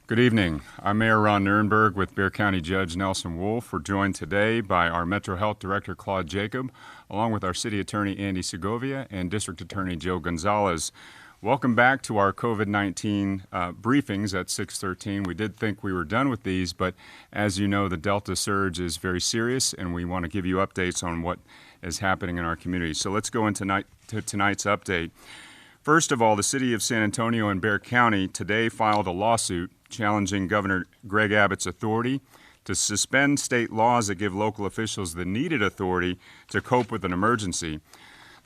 Good evening. I'm Mayor Ron Nirenberg with Bexar County Judge Nelson Wolff. We're joined today by our Metro Health Director Claude Jacob, along with our City Attorney Andy Segovia and District Attorney Joe Gonzalez. Welcome back to our COVID-19 briefings at 6:13. We did think we were done with these, but as you know, the Delta surge is very serious, and we want to give you updates on what is happening in our community. So let's go into tonight's update. First of all, the City of San Antonio and Bexar County today filed a lawsuit challenging Governor Greg Abbott's authority to suspend state laws that give local officials the needed authority to cope with an emergency.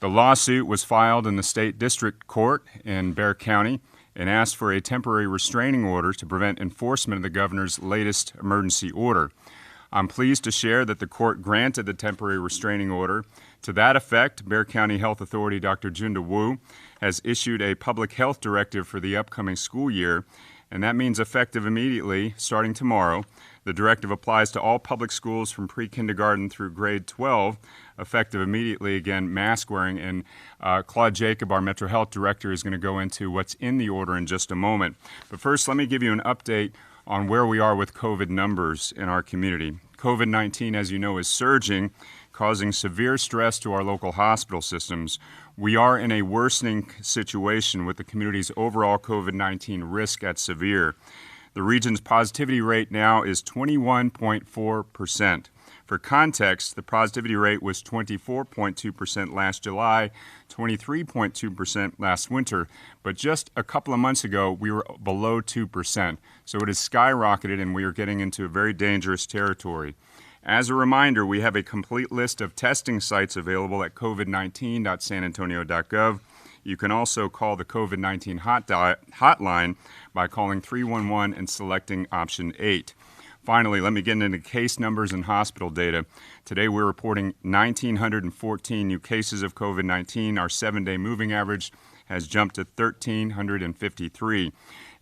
The lawsuit was filed in the State District Court in Bexar County and asked for a temporary restraining order to prevent enforcement of the governor's latest emergency order. I'm pleased to share that the court granted the temporary restraining order. To that effect, Bexar County Health Authority Dr. Junda Wu has issued a public health directive for the upcoming school year, and that means effective immediately, starting tomorrow. The directive applies to all public schools from pre-kindergarten through grade 12, effective immediately. Again, mask wearing. And Claude Jacob, our Metro Health Director, is going to go into what's in the order in just a moment. But first, let me give you an update on where we are with COVID numbers in our community. COVID-19, as you know, is surging, causing severe stress to our local hospital systems. We are in a worsening situation with the community's overall COVID-19 risk at severe. The region's positivity rate now is 21.4%. For context, the positivity rate was 24.2% last July, 23.2% last winter, but just a couple of months ago, we were below 2%. So it has skyrocketed, and we are getting into a very dangerous territory. As a reminder, we have a complete list of testing sites available at covid19.sanantonio.gov. You can also call the COVID-19 hotline by calling 311 and selecting option 8. Finally, let me get into case numbers and hospital data. Today we're reporting 1,914 new cases of COVID-19. Our 7-day moving average has jumped to 1,353.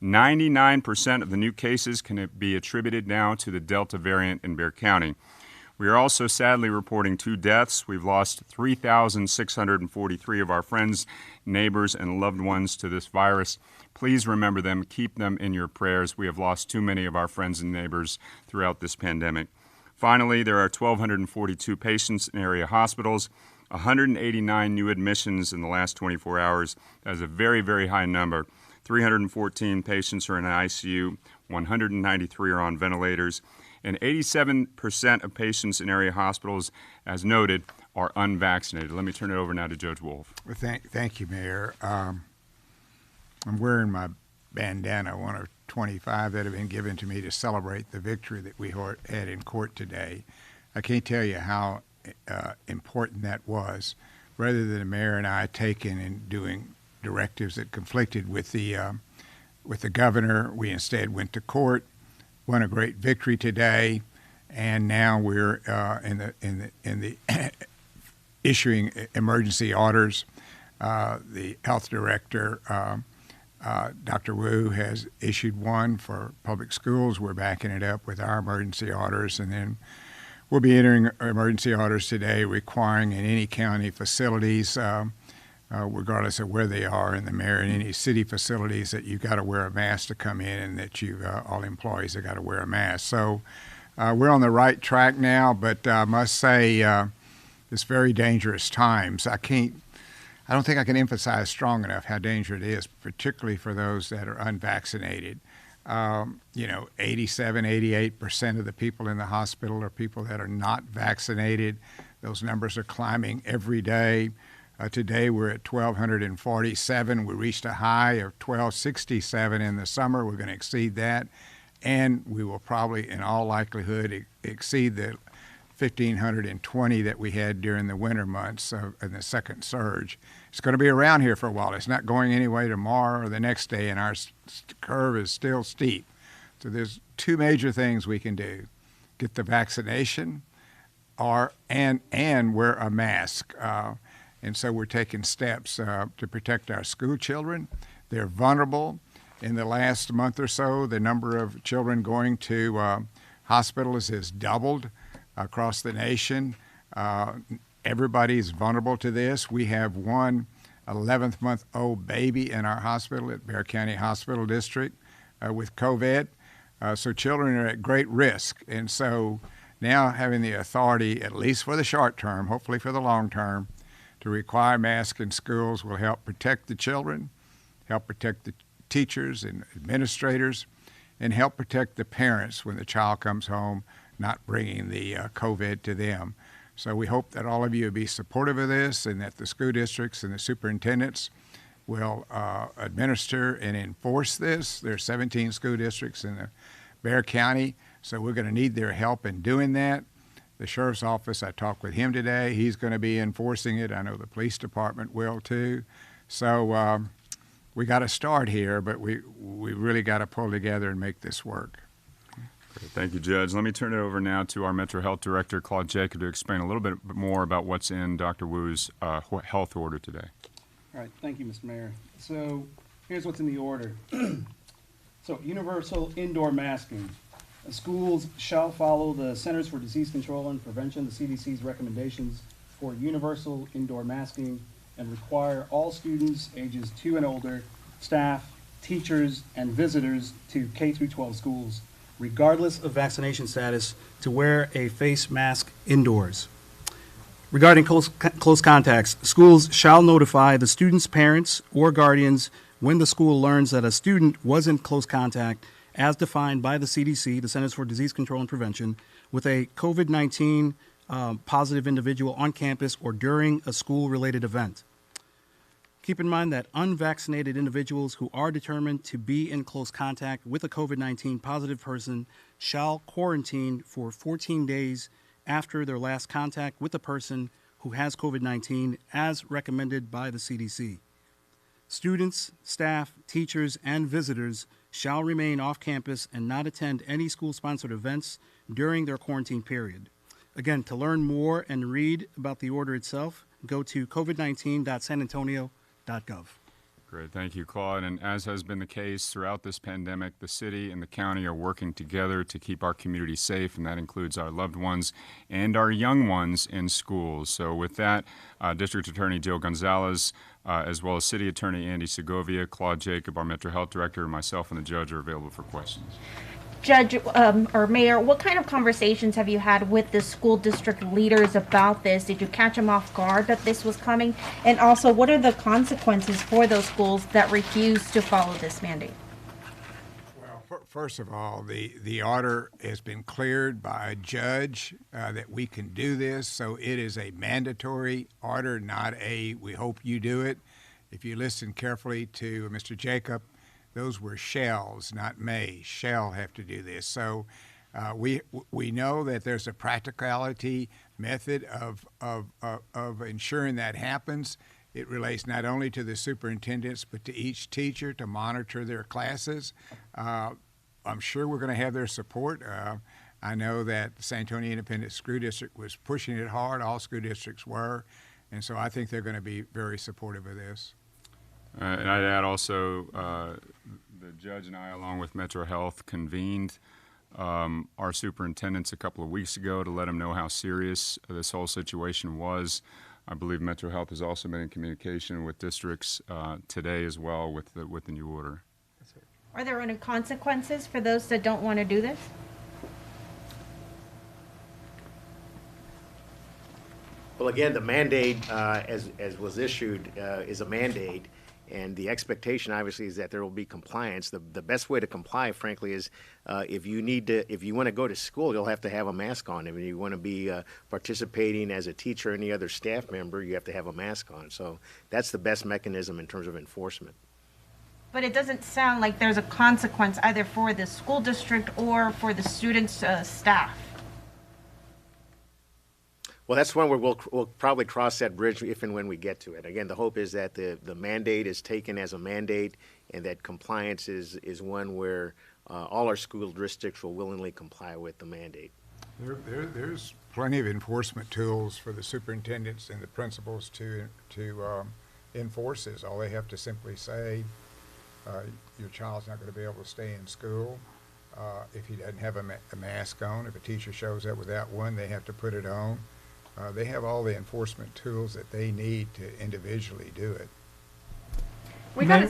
99% of the new cases can be attributed now to the Delta variant in Bexar County. We are also sadly reporting 2 deaths. We've lost 3,643 of our friends, neighbors, and loved ones to this virus. Please remember them. Keep them in your prayers. We have lost too many of our friends and neighbors throughout this pandemic. Finally, there are 1,242 patients in area hospitals, 189 new admissions in the last 24 hours. That is a very, very high number. 314 patients are in an ICU, 193 are on ventilators, and 87% of patients in area hospitals, as noted, are unvaccinated. Let me turn it over now to Judge Wolff. Well, thank you, Mayor. I'm wearing my bandana, one of 25 that have been given to me to celebrate the victory that we had in court today. I can't tell you how important that was. Rather than the mayor and I taking and doing directives that conflicted with the governor, we instead went to court, won a great victory today, and now we're in the issuing emergency orders. The health director, Dr. Wu, has issued one for public schools. We're backing it up with our emergency orders, and then we'll be entering emergency orders today requiring in any county facilities, regardless of where they are, in the mayor, in any city facilities, that you've got to wear a mask to come in, and that all employees have got to wear a mask. So we're on the right track now, but I must say it's very dangerous times. I don't think I can emphasize strong enough how dangerous it is, particularly for those that are unvaccinated. 87, 88% of the people in the hospital are people that are not vaccinated. Those numbers are climbing every day. Today we're at 1,247. We reached a high of 1,267 in the summer. We're going to exceed that, and we will probably, in all likelihood, exceed the 1,520 that we had during the winter months in the second surge. It's going to be around here for a while. It's not going anyway tomorrow or the next day, and our curve is still steep. So there's 2 major things we can do: get the vaccination, and wear a mask. And so we're taking steps to protect our school children. They're vulnerable. In the last month or so, the number of children going to hospitals has doubled across the nation. Everybody's vulnerable to this. We have one 11-month-old baby in our hospital at Bexar County Hospital District with COVID. So children are at great risk. And so now having the authority, at least for the short term, hopefully for the long term, to require masks in schools will help protect the children, help protect the teachers and administrators, and help protect the parents when the child comes home, not bringing the COVID to them. So we hope that all of you will be supportive of this and that the school districts and the superintendents will administer and enforce this. There are 17 school districts in the Bexar County, so we're going to need their help in doing that. The sheriff's office, I talked with him today. He's going to be enforcing it. I know the police department will too. So we got to start here, but we really got to pull together and make this work. Great. Thank you, Judge. Let me turn it over now to our Metro Health Director, Claude Jacob, to explain a little bit more about what's in Dr. Wu's health order today. All right, thank you, Mr. Mayor. So here's what's in the order. So universal indoor masking. Schools shall follow the Centers for Disease Control and Prevention, the CDC's recommendations for universal indoor masking and require all students ages 2 and older, staff, teachers, and visitors to K through 12 schools, regardless of vaccination status, to wear a face mask indoors. Regarding close contacts, schools shall notify the student's parents or guardians when the school learns that a student was in close contact as defined by the CDC, the Centers for Disease Control and Prevention, with a COVID-19 positive individual on campus or during a school-related event. Keep in mind that unvaccinated individuals who are determined to be in close contact with a COVID-19 positive person shall quarantine for 14 days after their last contact with a person who has COVID-19 as recommended by the CDC. Students, staff, teachers, and visitors shall remain off campus and not attend any school-sponsored events during their quarantine period. Again, to learn more and read about the order itself, go to covid19.sanantonio.gov. Great. Thank you, Claude. And as has been the case throughout this pandemic, the city and the county are working together to keep our community safe, and that includes our loved ones and our young ones in schools. So with that, District Attorney Joe Gonzalez, as well as City Attorney Andy Segovia, Claude Jacob, our Metro Health Director, myself, and the judge are available for questions. Judge or Mayor, what kind of conversations have you had with the school district leaders about this? Did you catch them off guard that this was coming? And also, what are the consequences for those schools that refuse to follow this mandate? Well, first of all, the order has been cleared by a judge that we can do this, so it is a mandatory order, not a we hope you do it. If you listen carefully to Mr. Jacob, those were shells, not may. Shall have to do this. So we know that there's a practicality method of ensuring that happens. It relates not only to the superintendents but to each teacher to monitor their classes. I'm sure we're going to have their support. I know that the San Antonio Independent School District was pushing it hard. All school districts were. And so I think they're going to be very supportive of this. And I'd add also, the judge and I, along with Metro Health, convened our superintendents a couple of weeks ago to let them know how serious this whole situation was. I believe Metro Health has also been in communication with districts today as well with the new order. Are there any consequences for those that don't want to do this? Well, again, the mandate, as was issued, is a mandate. And the expectation, obviously, is that there will be compliance. The best way to comply, frankly, is if you want to go to school, you'll have to have a mask on. If you want to be participating as a teacher or any other staff member, you have to have a mask on. So that's the best mechanism in terms of enforcement. But it doesn't sound like there's a consequence either for the school district or for the students' staff. Well, that's one where we'll probably cross that bridge if and when we get to it. Again, the hope is that the mandate is taken as a mandate and that compliance is one where all our school districts will willingly comply with the mandate. There's plenty of enforcement tools for the superintendents and the principals to enforce this. All they have to simply say, your child's not going to be able to stay in school. If he doesn't have a mask on, if a teacher shows up without one, they have to put it on. They have all the enforcement tools that they need to individually do it. We got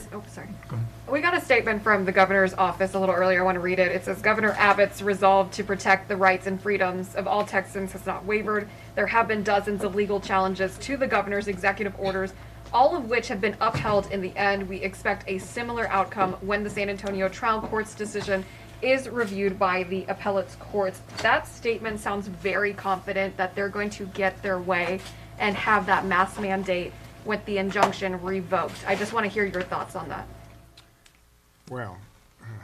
We got a statement from the governor's office a little earlier. I want to read it. It says, Governor Abbott's resolve to protect the rights and freedoms of all Texans has not wavered. There have been dozens of legal challenges to the governor's executive orders, all of which have been upheld in the end. We expect a similar outcome when the San Antonio trial court's decision is reviewed by the appellate courts. That statement sounds very confident that they're going to get their way and have that mask mandate with the injunction revoked. I just want to hear your thoughts on that. Well,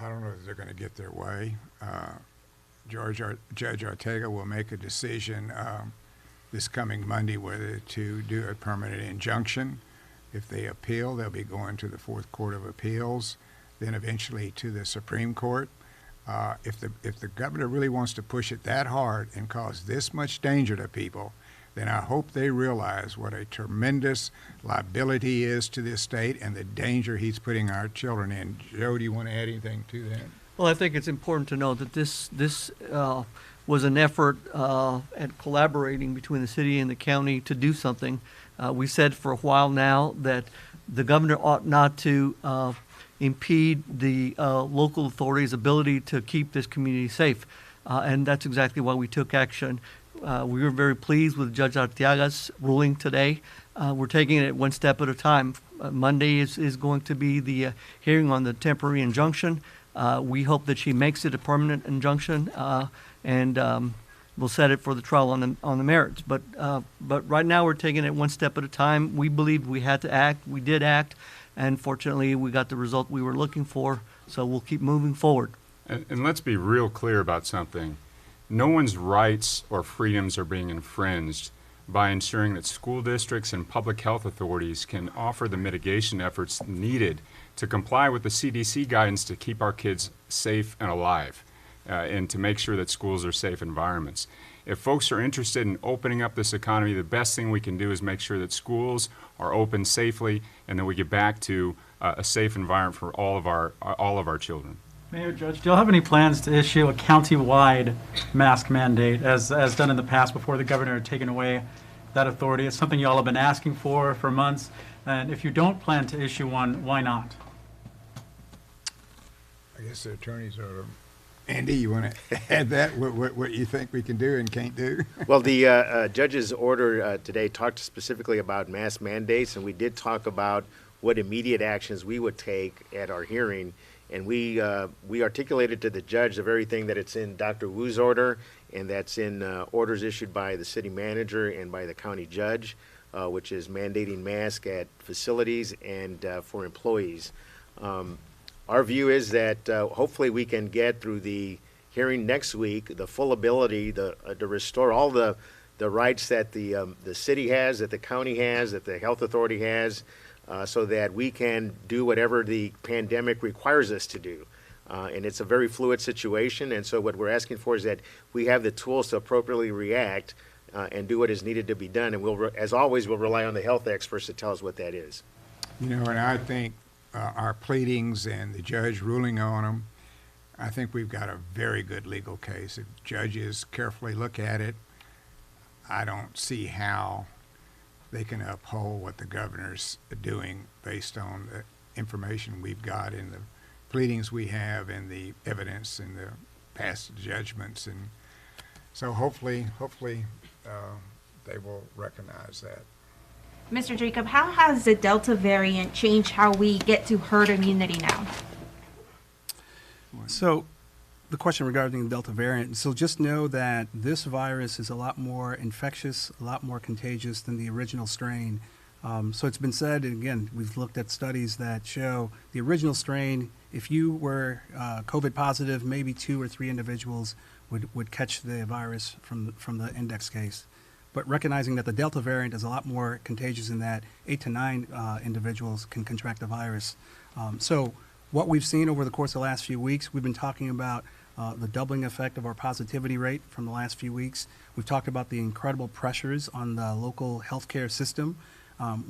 I don't know if they're going to get their way. Judge Ortega will make a decision this coming Monday whether to do a permanent injunction. If they appeal, they'll be going to the Fourth Court of Appeals, then eventually to the Supreme Court. If the governor really wants to push it that hard and cause this much danger to people, then I hope they realize what a tremendous liability is to this state and the danger he's putting our children in. Joe, do you want to add anything to that? Well, I think it's important to note that this was an effort at collaborating between the city and the county to do something. We said for a while now that the governor ought not to impede the local authorities' ability to keep this community safe, and that's exactly why we took action. We were very pleased with Judge Arteaga's ruling today. We're taking it one step at a time. Monday is going to be the hearing on the temporary injunction. We hope that she makes it a permanent injunction, and we'll set it for the trial on the merits. But right now we're taking it one step at a time. We believed we had to act. We did act, and fortunately we got the result we were looking for. So we'll keep moving forward. And let's be real clear about something. No one's rights or freedoms are being infringed by ensuring that school districts and public health authorities can offer the mitigation efforts needed to comply with the CDC guidance to keep our kids safe and alive, and to make sure that schools are safe environments. If folks are interested in opening up this economy, the best thing we can do is make sure that schools are open safely and that we get back to a safe environment for all of our children. Mayor, Judge, do you have any plans to issue a county-wide mask mandate as done in the past before the governor had taken away that authority? It's something you all have been asking for months. And if you don't plan to issue one, why not? I guess the attorneys are. Andy, you want to add that? What you think we can do and can't do? Well, the judge's order today talked specifically about mask mandates, and we did talk about what immediate actions we would take at our hearing. And we articulated to the judge the very thing that it's in Dr. Wu's order, and that's in orders issued by the city manager and by the county judge, which is mandating masks at facilities and for employees. Our view is that hopefully we can get through the hearing next week the full ability to restore all the rights that the city has, that the county has, that the health authority has, so that we can do whatever the pandemic requires us to do. And it's a very fluid situation, and so what we're asking for is that we have the tools to appropriately react and do what is needed to be done. And we'll, as always, we'll rely on the health experts to tell us what that is. You know, and I think our pleadings and the judge ruling on them, I think we've got a very good legal case. If judges carefully look at it, I don't see how they can uphold what the governor's doing based on the information we've got in the pleadings we have and the evidence and the past judgments. And so hopefully they will recognize that. Mr. Jacob, how has the Delta variant changed how we get to herd immunity now? So the question regarding the Delta variant, so just know that this virus is a lot more infectious, a lot more contagious than the original strain. So it's been said, and again, we've looked at studies that show the original strain, if you were COVID positive, maybe 2 or 3 individuals would catch the virus from the index case. But recognizing that the Delta variant is a lot more contagious in that 8 to 9 individuals can contract the virus. So what we've seen over the course of the last few weeks, we've been talking about the doubling effect of our positivity rate from the last few weeks. We've talked about the incredible pressures on the local healthcare system.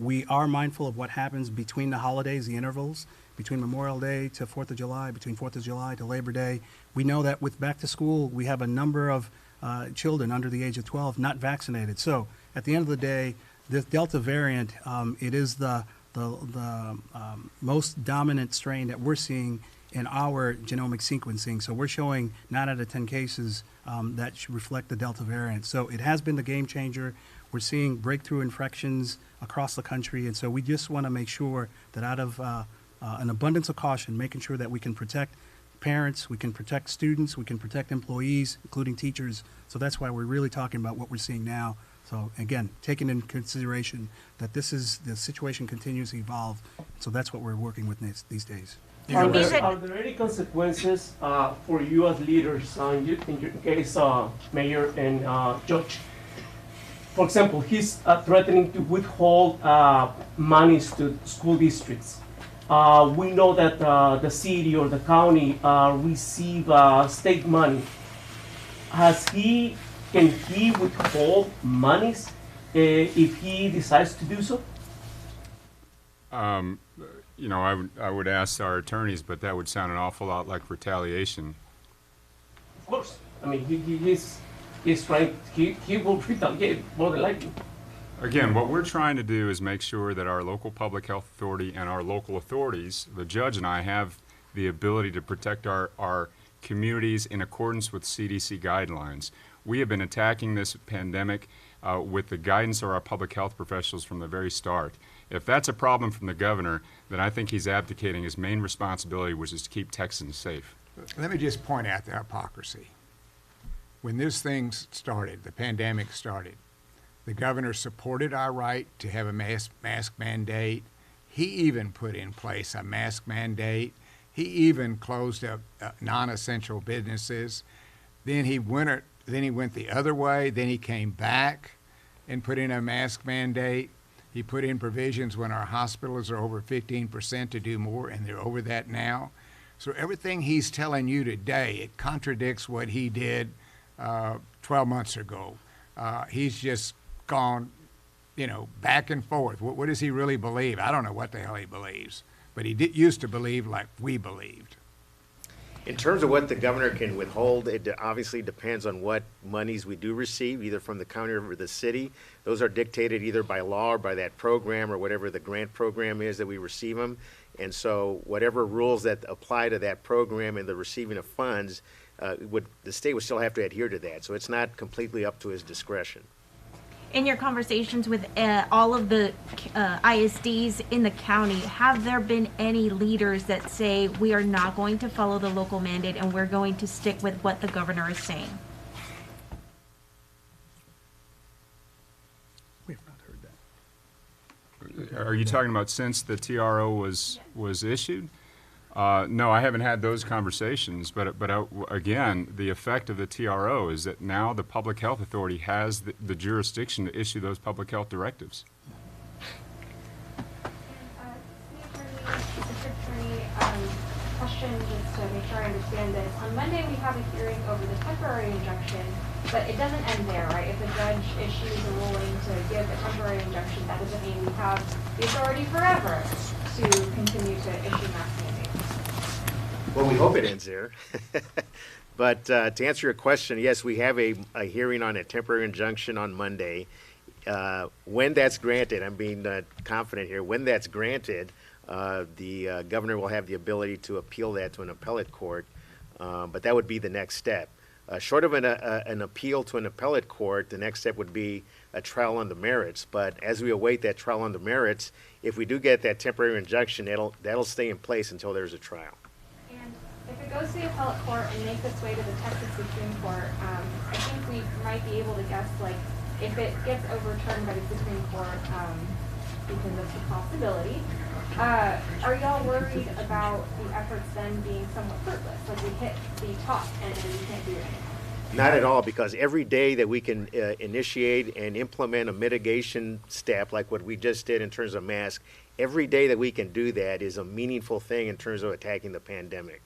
We are mindful of what happens between the holidays, the intervals, between Memorial Day to 4th of July, between 4th of July to Labor Day. We know that with back to school, we have a number of children under the age of 12 not vaccinated. So at the end of the day, this Delta variant, it is the most dominant strain that we're seeing in our genomic sequencing. So we're showing 9 out of 10 cases that should reflect the Delta variant. So it has been the game changer. We're seeing breakthrough infections across the country. And so we just want to make sure that out of an abundance of caution, making sure that we can protect parents, we can protect students, we can protect employees, including teachers. So that's why we're really talking about what we're seeing now. So again, taking into consideration that the situation continues to evolve. So that's what we're working with these days. Are there any consequences for you as leaders, in your case, mayor and judge? For example, he's threatening to withhold monies to school districts. We know that the city or the county receive state money. Can he withhold monies if he decides to do so? You know, I would ask our attorneys, but that would sound an awful lot like retaliation. Of course. I mean, he's trying, he will retaliate more than likely. Again, what we're trying to do is make sure that our local public health authority and our local authorities, the judge and I, have the ability to protect our communities in accordance with CDC guidelines. We have been attacking this pandemic with the guidance of our public health professionals from the very start. If that's a problem from the governor, then I think he's abdicating his main responsibility, which is to keep Texans safe. Let me just point out the hypocrisy. When this thing started, the pandemic started, the governor supported our right to have a mask mandate. He even put in place a mask mandate. He even closed up non-essential businesses. Then he went the other way. Then he came back and put in a mask mandate. He put in provisions when our hospitals are over 15% to do more, and they're over that now. So everything he's telling you today, it contradicts what he did 12 months ago. He's just gone, back and forth. What does he really believe? I don't know what the hell he believes, but he used to believe like we believed. In terms of what the governor can withhold, it obviously depends on what monies we do receive, either from the county or the city. Those are dictated either by law or by that program or whatever the grant program is that we receive them. And so whatever rules that apply to that program and the receiving of funds, the state would still have to adhere to that. So it's not completely up to his discretion. In your conversations with all of the ISDs in the county, have there been any leaders that say we are not going to follow the local mandate and we're going to stick with what the governor is saying? We have not heard that. Are you talking about since the TRO was issued? No, I haven't had those conversations, but again, the effect of the TRO is that now the Public Health Authority has the jurisdiction to issue those public health directives. Question just to make sure I understand this. On Monday, we have a hearing over the temporary injunction, but it doesn't end there, right? If a judge issues a ruling to give a temporary injunction, that doesn't mean we have the authority forever to continue to issue mask mandates. Well, we hope it ends there. But to answer your question, yes, we have a hearing on a temporary injunction on Monday. When that's granted, I'm being confident here, when that's granted, the governor will have the ability to appeal that to an appellate court, but that would be the next step. Short of an appeal to an appellate court, the next step would be a trial on the merits. But as we await that trial on the merits, if we do get that temporary injunction, that'll stay in place until there's a trial. And if it goes to the appellate court and makes its way to the Texas Supreme Court, I think we might be able to guess, like, if it gets overturned by the Supreme Court, because that's a possibility, are y'all worried about the efforts then being somewhat fruitless? Like we hit the top and then we can't do anything? Not at all, because every day that we can initiate and implement a mitigation step like what we just did in terms of masks, every day that we can do that is a meaningful thing in terms of attacking the pandemic.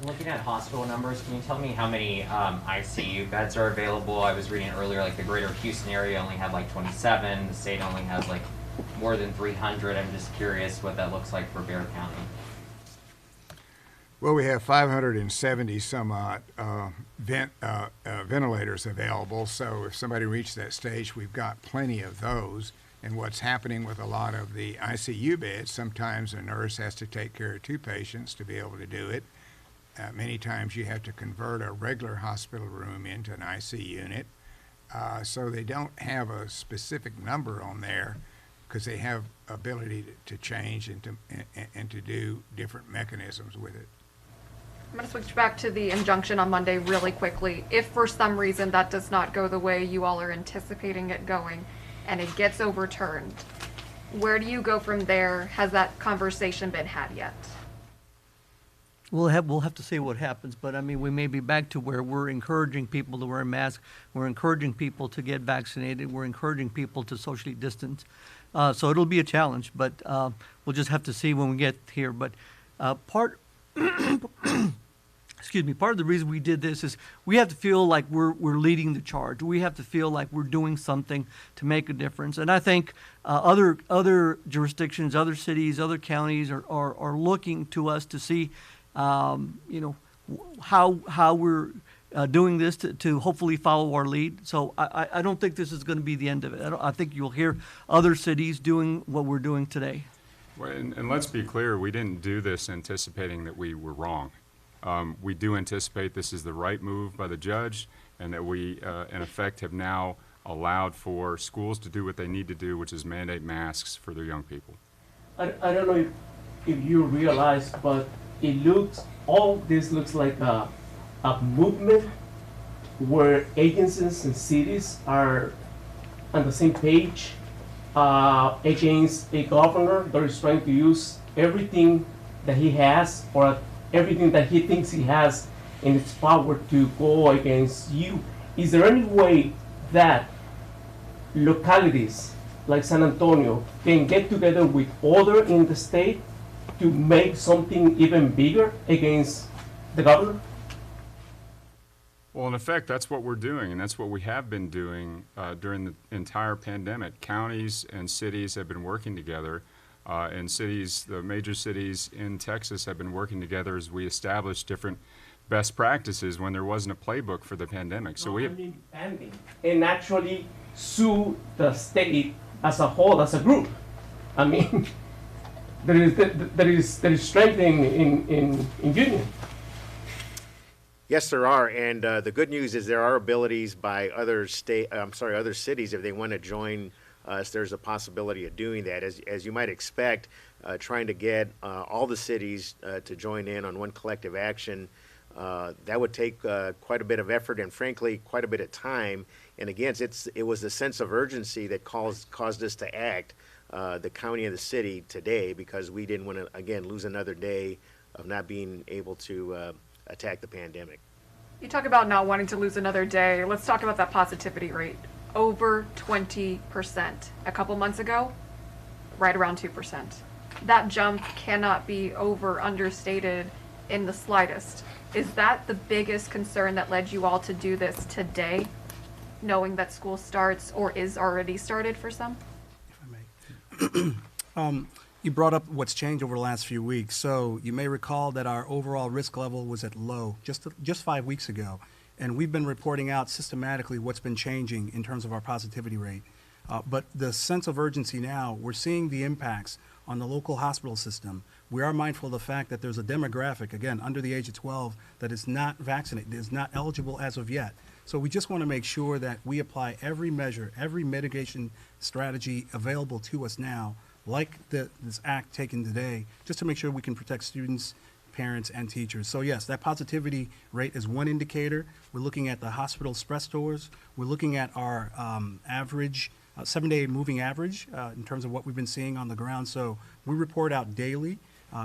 Looking at hospital numbers, can you tell me how many ICU beds are available? I was reading earlier, like the greater Houston area only had like 27. The state only has like more than 300. I'm just curious what that looks like for Bexar County. Well, we have 570 some odd ventilators available, so if somebody reached that stage, we've got plenty of those. And what's happening with a lot of the ICU beds, sometimes a nurse has to take care of 2 patients to be able to do it. Many times you have to convert a regular hospital room into an IC unit. So they don't have a specific number on there because they have ability to change and to do different mechanisms with it. I'm going to switch back to the injunction on Monday really quickly. If for some reason that does not go the way you all are anticipating it going and it gets overturned, where do you go from there? Has that conversation been had yet? We'll have to see what happens, but I mean, we may be back to where we're encouraging people to wear masks, we're encouraging people to get vaccinated, we're encouraging people to socially distance. So it'll be a challenge, but we'll just have to see when we get here. But part excuse me, part of the reason we did this is we have to feel like we're leading the charge. We have to feel like we're doing something to make a difference. And I think other jurisdictions, other cities, other counties are looking to us to see, you know, how we're doing this to hopefully follow our lead. So I don't think this is going to be the end of it. I think you'll hear other cities doing what we're doing today. Well, and let's be clear, we didn't do this anticipating that we were wrong. We do anticipate this is the right move by the judge, and that we, in effect, have now allowed for schools to do what they need to do, which is mandate masks for their young people. I don't know if you realize, but all this looks like a movement where agencies and cities are on the same page against a governor that is trying to use everything that he has or everything that he thinks he has in its power to go against you. Is there any way that localities like San Antonio can get together with others in the state to make something even bigger against the governor? Well, in effect, that's what we're doing, and that's what we have been doing during the entire pandemic. Counties and cities have been working together, and cities, the major cities in Texas have been working together as we establish different best practices when there wasn't a playbook for the pandemic. So we have Banding and actually sue the state as a whole, as a group. I mean, there is strength in union. Yes, there are, and the good news is there are abilities by other cities if they want to join us. There's a possibility of doing that, as you might expect. Trying to get all the cities to join in on one collective action, that would take quite a bit of effort and, frankly, quite a bit of time. And again, it was the sense of urgency that caused us to act, the county and the city today, because we didn't want to again lose another day of not being able to attack the pandemic. You talk about not wanting to lose another day. Let's talk about that positivity rate. Over 20%. A couple months ago, right around 2%. That jump cannot be understated in the slightest. Is that the biggest concern that led you all to do this today, knowing that school starts or is already started for some? If I may. You brought up what's changed over the last few weeks. So you may recall that our overall risk level was at low just 5 weeks ago. And we've been reporting out systematically what's been changing in terms of our positivity rate. But the sense of urgency now, we're seeing the impacts on the local hospital system. We are mindful of the fact that there's a demographic, again, under the age of 12, that is not vaccinated, is not eligible as of yet. So we just want to make sure that we apply every measure, every mitigation strategy available to us now, like this act taken today, just to make sure we can protect students, parents, and teachers. So yes, that positivity rate is one indicator. We're looking at the hospital stress scores. We're looking at our average, 7-day moving average in terms of what we've been seeing on the ground. So we report out daily.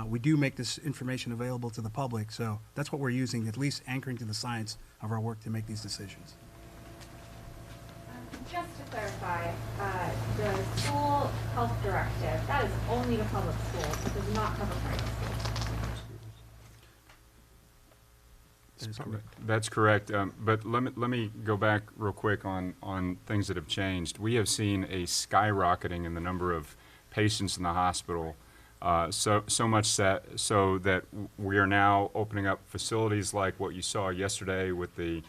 We do make this information available to the public. So that's what we're using, at least anchoring to the science of our work to make these decisions. Just to clarify, the school health directive, that is only to public schools. It does not cover private schools. That's correct. But let me go back real quick on things that have changed. We have seen a skyrocketing in the number of patients in the hospital, so much so that we are now opening up facilities like what you saw yesterday with the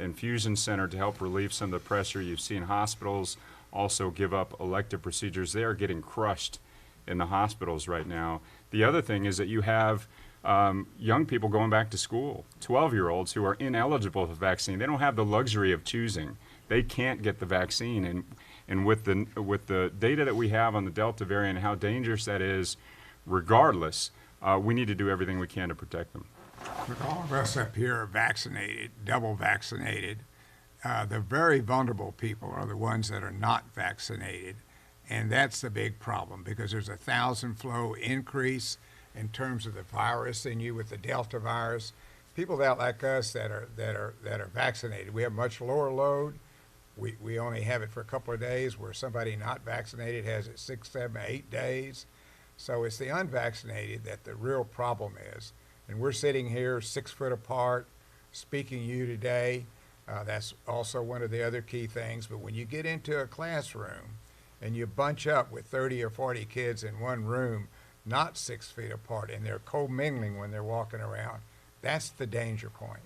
infusion center to help relieve some of the pressure. You've seen hospitals also give up elective procedures. They are getting crushed in the hospitals right now. The other thing is that you have young people going back to school, 12-year-olds who are ineligible for vaccine. They don't have the luxury of choosing. They can't get the vaccine. And with the data that we have on the Delta variant and how dangerous that is, regardless, we need to do everything we can to protect them. Look, all of us up here are vaccinated, double vaccinated. The very vulnerable people are the ones that are not vaccinated. And that's the big problem, because there's a 1,000-fold increase in terms of the virus in you with the Delta virus. People that like us that are vaccinated, we have much lower load. We only have it for a couple of days, where somebody not vaccinated has it 6, 7, 8 days. So it's the unvaccinated that the real problem is. And we're sitting here 6 foot apart, speaking to you today. That's also one of the other key things. But when you get into a classroom and you bunch up with 30 or 40 kids in one room, not 6 feet apart, and they're commingling when they're walking around, that's the danger point.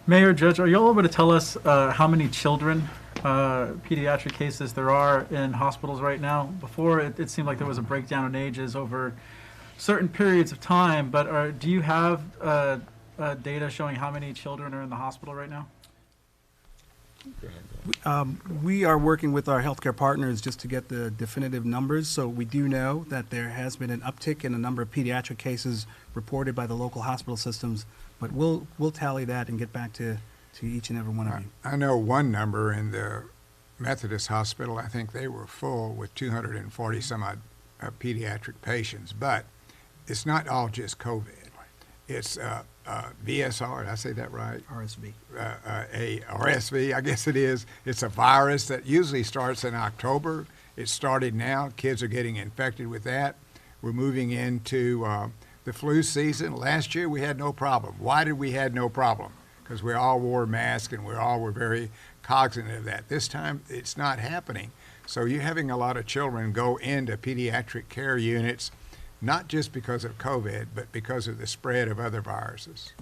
Mayor, Judge, are you all able to tell us how many children, pediatric cases there are in hospitals right now? Before, it seemed like there was a breakdown in ages over certain periods of time, but do you have data showing how many children are in the hospital right now? We are working with our healthcare partners just to get the definitive numbers. So we do know that there has been an uptick in the number of pediatric cases reported by the local hospital systems, but we'll tally that and get back to each and every one of you. I know one number in the Methodist Hospital. I think they were full with 240 some odd pediatric patients, but it's not all just COVID. It's VSR, did I say that right? RSV. A RSV, I guess it is. It's a virus that usually starts in October. It started now. Kids are getting infected with that. We're moving into the flu season. Last year we had no problem. Why did we have no problem? Because we all wore masks and we all were very cognizant of that. This time it's not happening. So you're having a lot of children go into pediatric care units, not just because of COVID, but because of the spread of other viruses.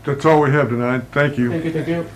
That's all we have tonight. Thank you. Thank you.